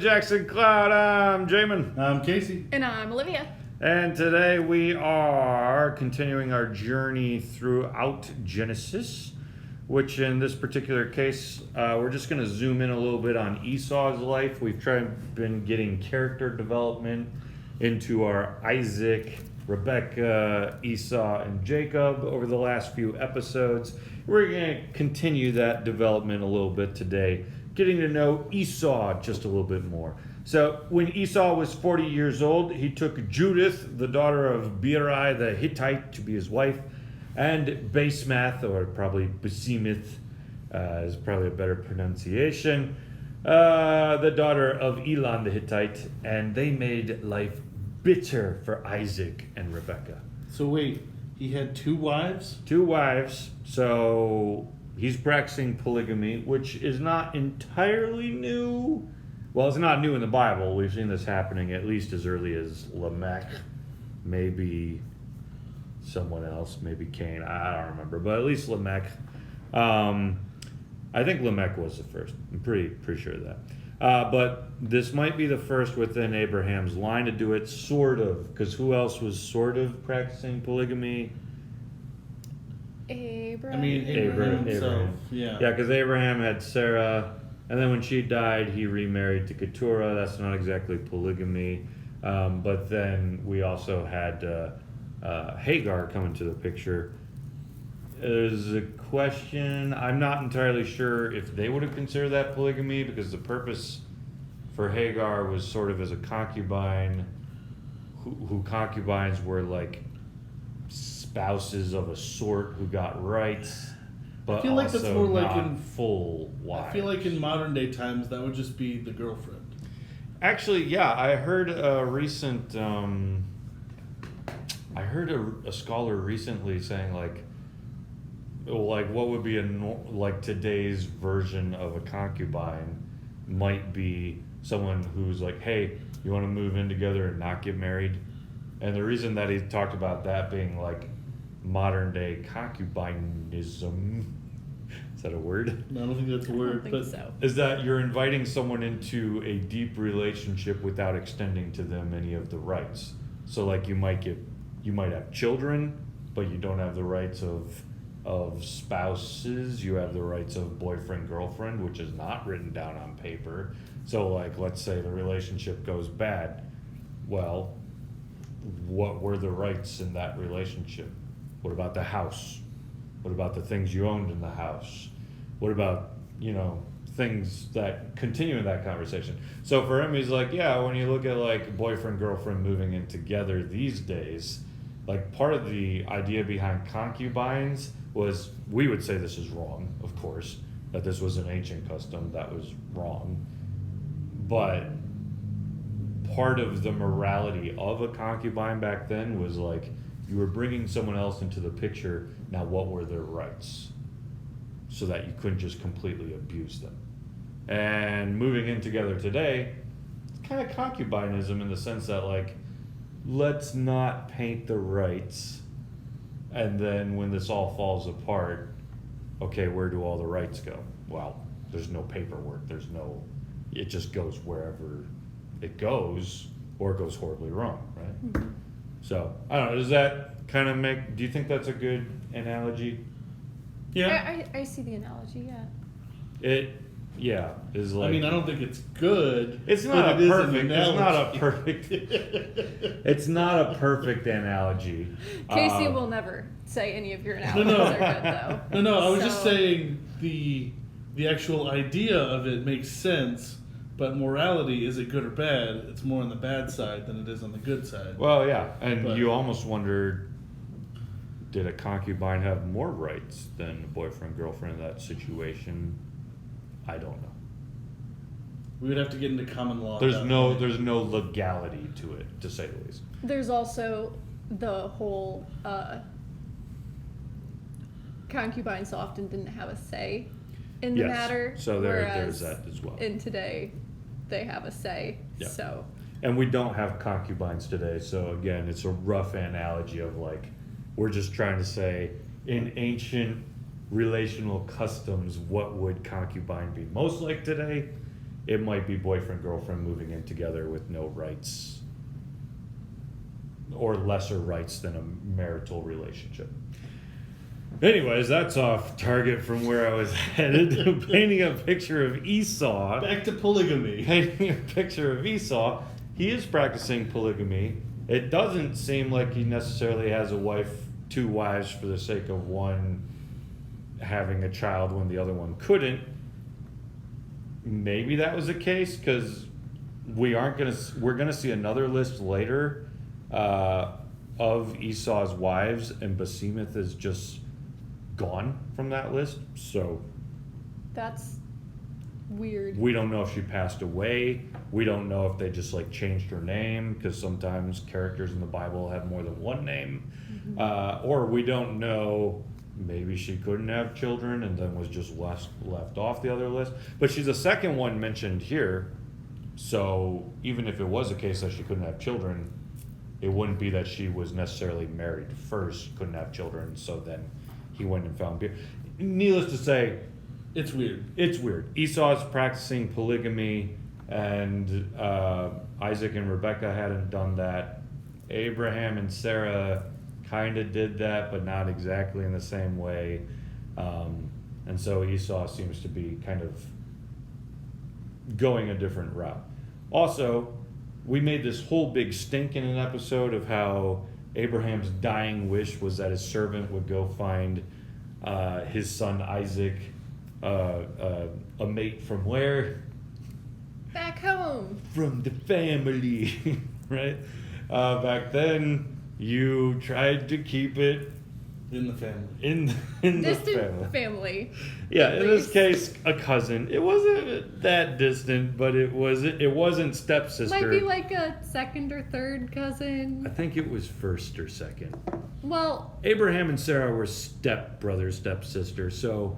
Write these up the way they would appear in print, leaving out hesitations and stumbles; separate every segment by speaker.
Speaker 1: Jackson Cloud. I'm Jamin.
Speaker 2: I'm Casey.
Speaker 3: And I'm Olivia.
Speaker 1: And today we are continuing our journey throughout Genesis, which in this particular case, we're just going to zoom in a little bit on Esau's life. We've been getting character development into our Isaac, Rebecca, Esau, and Jacob over the last few episodes. We're going to continue that development a little bit today, getting to know Esau just a little bit more. So when Esau was 40 years old, he took Judith, the daughter of Beeri the Hittite, to be his wife, and Basemath, or probably Besemith, is probably a better pronunciation, the daughter of Elon the Hittite, and they made life bitter for Isaac and Rebekah.
Speaker 2: So wait, he had two wives?
Speaker 1: Two wives, so he's practicing polygamy, which is not entirely new. Well, it's not new in the Bible. We've seen this happening at least as early as Lamech, maybe someone else, maybe Cain. I don't remember, but at least Lamech. I think Lamech was the first. I'm pretty sure of that. But this might be the first within Abraham's line to do it, sort of, because who else was sort of practicing polygamy?
Speaker 3: Abraham.
Speaker 2: I mean, Abraham himself.
Speaker 1: Abraham.
Speaker 2: Yeah.
Speaker 1: Yeah, because Abraham had Sarah, and then when she died, he remarried to Keturah. That's not exactly polygamy. But then we also had Hagar come into the picture. There's a question. I'm not entirely sure if they would have considered that polygamy, because the purpose for Hagar was sort of as a concubine, who concubines were like spouses of a sort who got rights, but
Speaker 2: I feel like that's more like in
Speaker 1: full wives.
Speaker 2: I feel like in modern day times that would just be the girlfriend.
Speaker 1: Actually, yeah, I heard a recent. I heard a scholar recently saying like what would be like today's version of a concubine might be someone who's like, hey, you want to move in together and not get married? And the reason that he talked about that being like modern day concubinism, is that a word?
Speaker 2: No, I don't think that's a word, but
Speaker 3: so.
Speaker 1: Is that you're inviting someone into a deep relationship without extending to them any of the rights. So like you might have children, but you don't have the rights of spouses. You have the rights of boyfriend, girlfriend, which is not written down on paper. So like, let's say the relationship goes bad. Well, what were the rights in that relationship? What about the house? What about the things you owned in the house? What about, things that continue in that conversation? So for him, he's like, yeah, when you look at like boyfriend, girlfriend moving in together these days, like part of the idea behind concubines was, we would say this is wrong, of course, that this was an ancient custom that was wrong. But part of the morality of a concubine back then was like, you were bringing someone else into the picture. Now, what were their rights? So that you couldn't just completely abuse them. And moving in together today, it's kind of concubinism in the sense that like, let's not paint the rights. And then when this all falls apart, okay, where do all the rights go? Well, there's no paperwork. It just goes wherever it goes, or it goes horribly wrong, right? Mm-hmm. So, I don't know, does that kind of do you think that's a good analogy?
Speaker 2: yeah.
Speaker 3: I see the analogy, yeah.
Speaker 1: Is like.
Speaker 2: I mean, I don't think it's good.
Speaker 1: It's not
Speaker 2: but
Speaker 1: a
Speaker 2: it
Speaker 1: perfect.
Speaker 2: Is an
Speaker 1: It's not a
Speaker 2: analogy.
Speaker 1: perfect. It's not a perfect analogy.
Speaker 3: Casey will never say any of your analogies
Speaker 2: No.
Speaker 3: are good, though.
Speaker 2: No, I was just
Speaker 3: So-
Speaker 2: saying the actual idea of it makes sense, but morality, is it good or bad? It's more on the bad side than it is on the good side.
Speaker 1: Well, yeah, and
Speaker 2: But-
Speaker 1: you almost wonder, did a concubine have more rights than a boyfriend, girlfriend in that situation? I don't know.
Speaker 2: We would have to get into common law.
Speaker 1: There's
Speaker 2: at that
Speaker 1: no
Speaker 2: point.
Speaker 1: legality to it, to say the least.
Speaker 3: There's also the whole concubines often didn't have a say in the
Speaker 1: Yes.
Speaker 3: matter.
Speaker 1: So there's
Speaker 3: whereas
Speaker 1: that as well.
Speaker 3: in today, they have a say.
Speaker 1: Yeah.
Speaker 3: So
Speaker 1: And we don't have concubines today, so again, it's a rough analogy of like, we're just trying to say, in ancient relational customs, what would concubine be most like today? it might be boyfriend-girlfriend moving in together with no rights or lesser rights than a marital relationship. Anyways, that's off target from where I was headed. Painting a picture of Esau.
Speaker 2: Back to polygamy.
Speaker 1: Painting a picture of Esau. He is practicing polygamy. It doesn't seem like he necessarily has a wife, 2 wives for the sake of one having a child when the other one couldn't. Maybe that was the case, because we're gonna see another list later of Esau's wives, and Basemeth is just gone from that list. So
Speaker 3: That's weird.
Speaker 1: we don't know if she passed away. We don't know if they just like changed her name, because sometimes characters in the Bible have more than one name. Or we don't know, maybe she couldn't have children and then was just left off the other list. But she's the second one mentioned here, so even if it was a case that she couldn't have children, it wouldn't be that she was necessarily married first, couldn't have children, so then he went and found beer. Needless to say,
Speaker 2: It's weird.
Speaker 1: it's weird. Esau's practicing polygamy, and Isaac and Rebecca hadn't done that. Abraham and Sarah kind of did that, but not exactly in the same way. And so Esau seems to be kind of going a different route. Also, we made this whole big stink in an episode of how Abraham's dying wish was that his servant would go find his son Isaac a mate from where?
Speaker 3: Back home.
Speaker 1: From the family, right? Back then, you tried to keep it
Speaker 2: In the family.
Speaker 1: in the
Speaker 3: Distant
Speaker 1: family.
Speaker 3: family.
Speaker 1: Yeah, in this
Speaker 3: Please.
Speaker 1: case, a cousin. It wasn't that distant, but it wasn't stepsister.
Speaker 3: Might be like a second or third
Speaker 1: I
Speaker 3: cousin.
Speaker 1: think it was first or second.
Speaker 3: Well,
Speaker 1: Abraham and Sarah were stepbrother, stepsister, so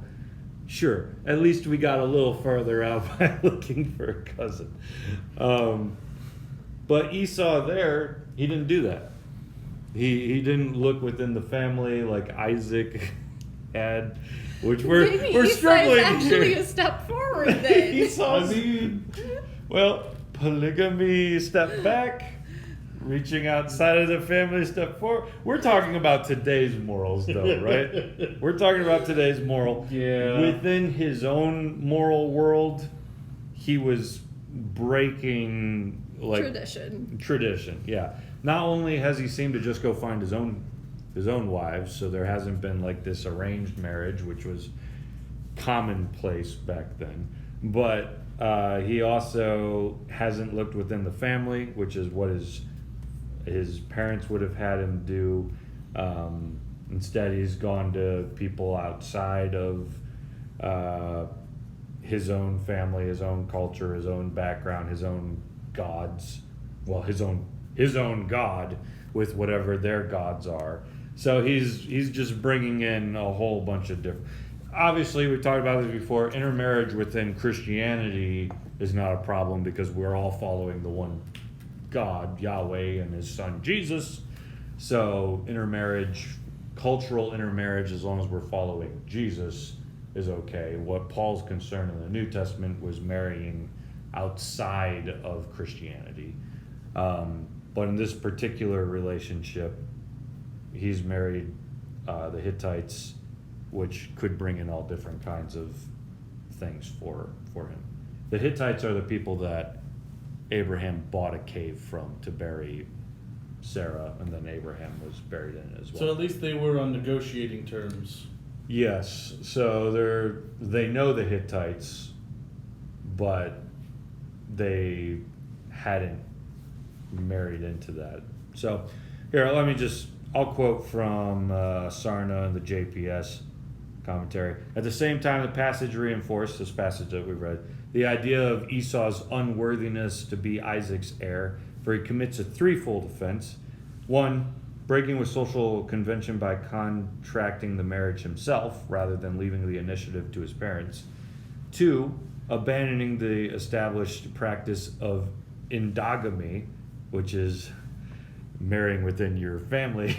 Speaker 1: sure, at least we got a little further out by looking for a cousin. But Esau there, he didn't do that. He didn't look within the family like Isaac had, which
Speaker 3: maybe
Speaker 1: we're
Speaker 3: Esau
Speaker 1: struggling
Speaker 3: is actually
Speaker 1: here.
Speaker 3: a step forward then.
Speaker 1: Esau's,
Speaker 2: I mean,
Speaker 1: well, polygamy step back, reaching outside of the family step forward. We're talking about today's morals though, right? We're talking about today's moral.
Speaker 2: Yeah.
Speaker 1: Within his own moral world, he was breaking like
Speaker 3: Tradition.
Speaker 1: Yeah. Not only has he seemed to just go find his own wives, so there hasn't been like this arranged marriage, which was commonplace back then, but he also hasn't looked within the family, which is what his parents would have had him do. Instead, he's gone to people outside of his own family, his own culture, his own background, his own gods. Well, his own god with whatever their gods are. So he's just bringing in a whole bunch of different. Obviously, we talked about this before. Intermarriage within Christianity is not a problem because we're all following the one God, Yahweh, and His Son Jesus. So intermarriage, cultural intermarriage, as long as we're following Jesus, is okay. What Paul's concern in the New Testament was marrying outside of Christianity. But in this particular relationship, he's married the Hittites, which could bring in all different kinds of things for him. The Hittites are the people that Abraham bought a cave from to bury Sarah, and then Abraham was buried in it as well.
Speaker 2: so at least they were on negotiating terms.
Speaker 1: Yes, so they know the Hittites, but they hadn't married into that. So here, I'll quote from Sarna and the JPS commentary. At the same time, the passage reinforced, this passage that we read, the idea of Esau's unworthiness to be Isaac's heir, for he commits a threefold offense. 1, breaking with social convention by contracting the marriage himself rather than leaving the initiative to his parents. 2, abandoning the established practice of endogamy, which is marrying within your family.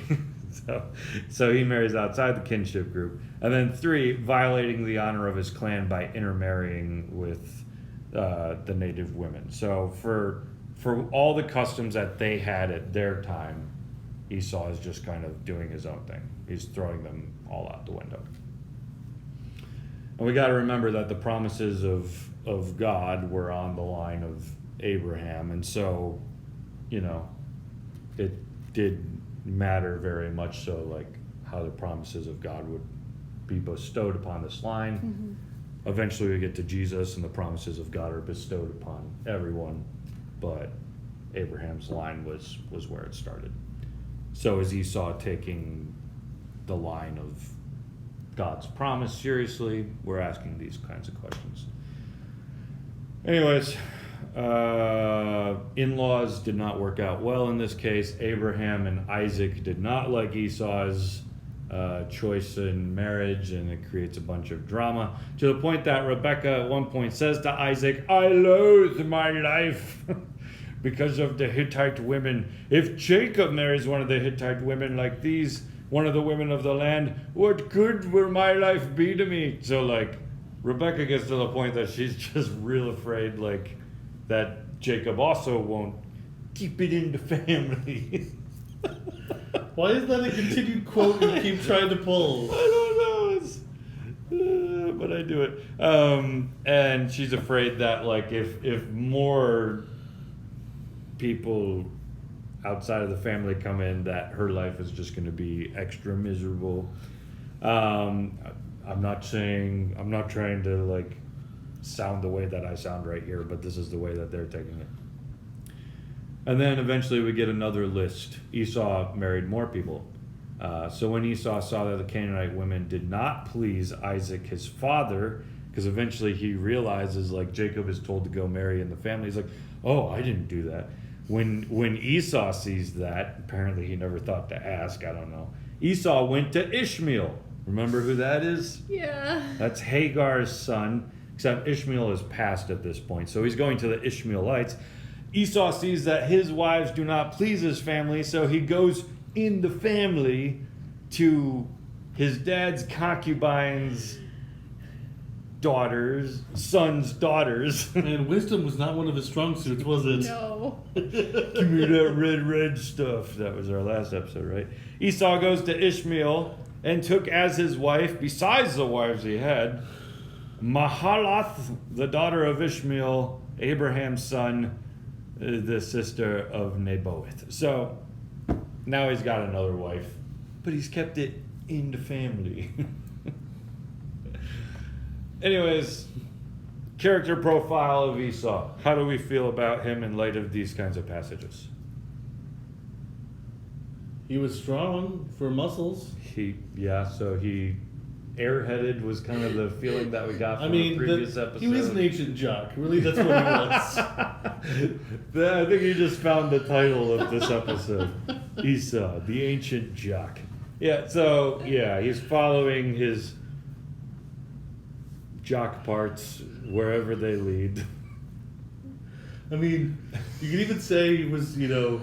Speaker 1: so he marries outside the kinship group. And then 3, violating the honor of his clan by intermarrying with the native women. So for all the customs that they had at their time, Esau is just kind of doing his own thing. He's throwing them all out the window. And we got to remember that the promises of God were on the line of Abraham, and so, you know, it did matter very much so, like how the promises of God would be bestowed upon this line.
Speaker 3: Mm-hmm.
Speaker 1: Eventually we get to Jesus, and the promises of God are bestowed upon everyone, but Abraham's line was where it started. So is Esau taking the line of God's promise seriously? We're asking these kinds of questions. Anyways, in-laws did not work out well in this case. Abraham and Isaac did not like Esau's choice in marriage, and it creates a bunch of drama, to the point that Rebekah at one point says to Isaac, "I loathe my life because of the Hittite women. If Jacob marries one of the Hittite women like these, one of the women of the land, what good will my life be to me?" So like Rebecca gets to the point that she's just real afraid like that Jacob also won't keep it in the family.
Speaker 2: Why is that a continued quote you keep trying to pull?
Speaker 1: I don't know. But I do it. And she's afraid that like if more people outside of the family come in, that her life is just going to be extra miserable. I'm not trying to like sound the way that I sound right here, but this is the way that they're taking it. And then eventually we get another list. Esau married more people. So when Esau saw that the Canaanite women did not please Isaac, his father, because eventually he realizes like Jacob is told to go marry in the family. He's like, oh, I didn't do that. When Esau sees that, apparently he never thought to ask, I don't know. Esau went to Ishmael. Remember who that is?
Speaker 3: Yeah.
Speaker 1: That's Hagar's son, except Ishmael is past at this point. So he's going to the Ishmaelites. Esau sees that his wives do not please his family, so he goes in the family to his dad's concubines' son's daughters.
Speaker 2: And wisdom was not one of his strong suits, was it?
Speaker 3: No.
Speaker 1: Give me that red stuff. That was our last episode, right? Esau goes to Ishmael and took as his wife, besides the wives he had, Mahalath, the daughter of Ishmael, Abraham's son, the sister of Naboth. So now he's got another wife, but he's kept it in the family. Anyways, character profile of Esau. How do we feel about him in light of these kinds of passages?
Speaker 2: He was strong for muscles.
Speaker 1: So he airheaded was kind of the feeling that we got from the previous episode.
Speaker 2: He was an ancient jock. Really, that's what he was.
Speaker 1: I think you just found the title of this episode. Esau, the ancient jock. Yeah, so, yeah, he's following his jock parts wherever they lead.
Speaker 2: I mean, you could even say he was the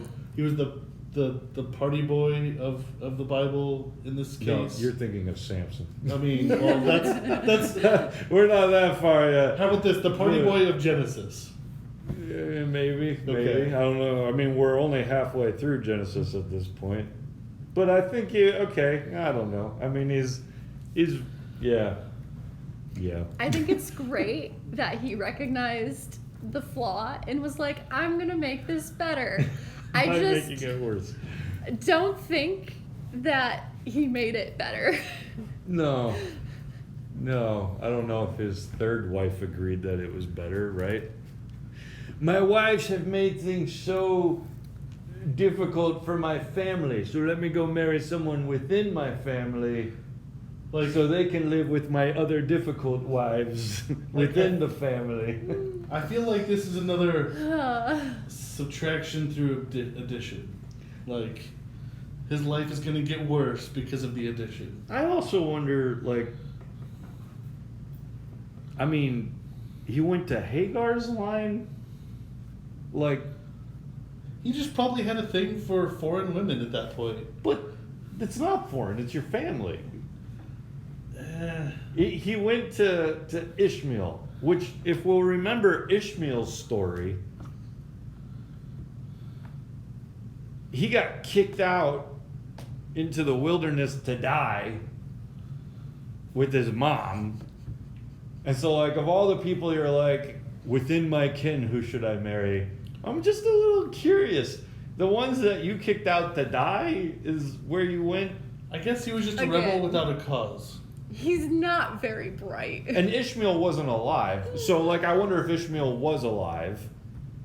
Speaker 2: party boy of the Bible in this case.
Speaker 1: No, you're thinking of Samson.
Speaker 2: I mean, well, that's
Speaker 1: We're not that far yet.
Speaker 2: how about this? The party boy of Genesis.
Speaker 1: Yeah, maybe.
Speaker 2: Okay.
Speaker 1: I don't know. I mean, we're only halfway through Genesis at this point. But I think I don't know. I mean, he's yeah.
Speaker 3: I think it's great that he recognized the flaw and was like, I'm going to make this better. I
Speaker 1: I'm
Speaker 3: just
Speaker 1: making it worse.
Speaker 3: don't think that he made it better.
Speaker 1: No, I don't know if his third wife agreed that it was better, right? My wives have made things so difficult for my family, so let me go marry someone within my family, so they can live with my other difficult wives within the family.
Speaker 2: I feel like this is another subtraction through addition. Like, his life is going to get worse because of the addition.
Speaker 1: I also wonder, I mean, he went to Hagar's line?
Speaker 2: He just probably had a thing for foreign women at that point.
Speaker 1: But it's not foreign, it's your family. He went to Ishmael. Which, if we'll remember Ishmael's story, he got kicked out into the wilderness to die with his mom. And so, like, of all the people you're like, within my kin, who should I marry? I'm just a little curious. The ones that you kicked out to die is where you went.
Speaker 2: I guess he was just a
Speaker 3: Again.
Speaker 2: rebel without a cause.
Speaker 3: He's not very bright.
Speaker 1: And Ishmael wasn't alive. So, like, I wonder if Ishmael was alive,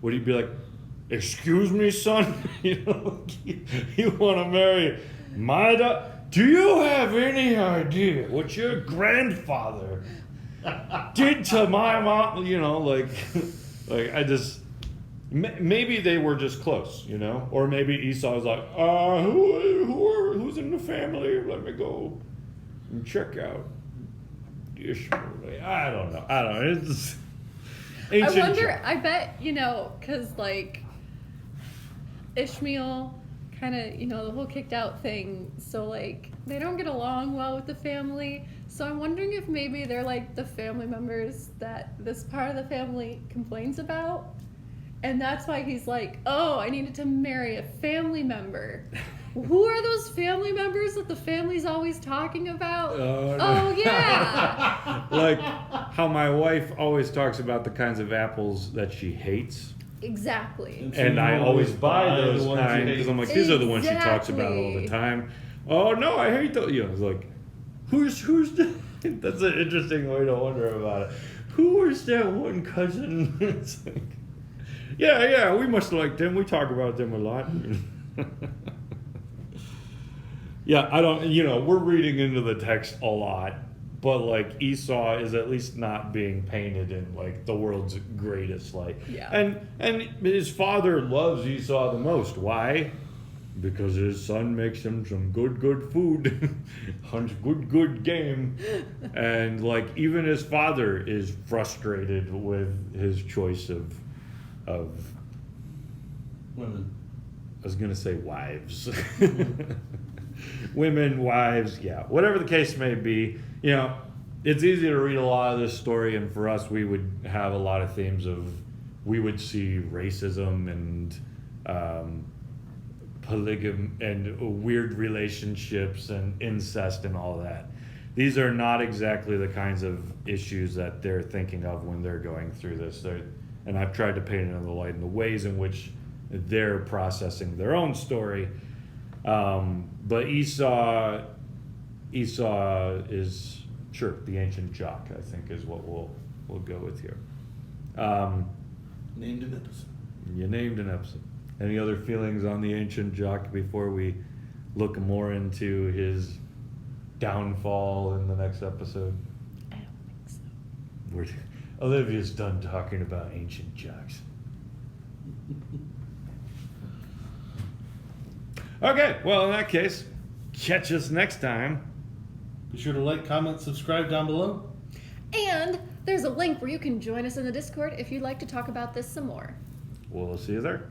Speaker 1: would he be like, excuse me, son? You know, you want to marry my daughter? Do you have any idea what your grandfather did to my mom? You know, like I just, maybe they were just close, you know? Or maybe Esau was like, who's in the family? Let me go and check out Ishmael. I don't know. It's just ancient.
Speaker 3: I wonder, I bet, you know, because, like, Ishmael kind of, you know, the whole kicked out thing, so, like, they don't get along well with the family. So I'm wondering if maybe they're, like, the family members that this part of the family complains about. And that's why he's like, oh, I needed to marry a family member. Who are those family members that the family's always talking about? Oh, yeah.
Speaker 1: Like how my wife always talks about the kinds of apples that she hates.
Speaker 3: Exactly.
Speaker 2: So
Speaker 1: And
Speaker 2: you
Speaker 1: I always buy
Speaker 2: the
Speaker 1: those
Speaker 2: ones you
Speaker 1: kinds
Speaker 2: hate.
Speaker 1: because I'm like, these are the ones she talks about all the
Speaker 3: Exactly.
Speaker 1: time. Oh no, I hate those. You know, it's like, who's the, that's an interesting way to wonder about it. Who was that one cousin? It's like, yeah, we must like them. We talk about them a lot. Yeah, I don't, you know, we're reading into the text a lot, but like Esau is at least not being painted in like the world's greatest light.
Speaker 3: Yeah.
Speaker 1: And his father loves Esau the most. Why? Because his son makes him some good food, hunts good game. And like even his father is frustrated with his choice of
Speaker 2: Women.
Speaker 1: I was gonna say wives. Women, wives, yeah. Whatever the case may be, you know, it's easy to read a lot of this story, and for us we would have a lot of themes of, we would see racism and polygamy and weird relationships and incest and all that. These are not exactly the kinds of issues that they're thinking of when they're going through this. And I've tried to paint it in the light in the ways in which they're processing their own story. But Esau is, sure, the ancient Jock, I think, is what we'll go with here.
Speaker 2: Named an episode.
Speaker 1: You named an episode. Any other feelings on the ancient Jock before we look more into his downfall in the next episode?
Speaker 3: I don't think so.
Speaker 1: Olivia's done talking about ancient Jocks. Okay, well, in that case, catch us next time.
Speaker 2: Be sure to like, comment, subscribe down below.
Speaker 3: And there's a link where you can join us in the Discord if you'd like to talk about this some more.
Speaker 1: We'll see you there.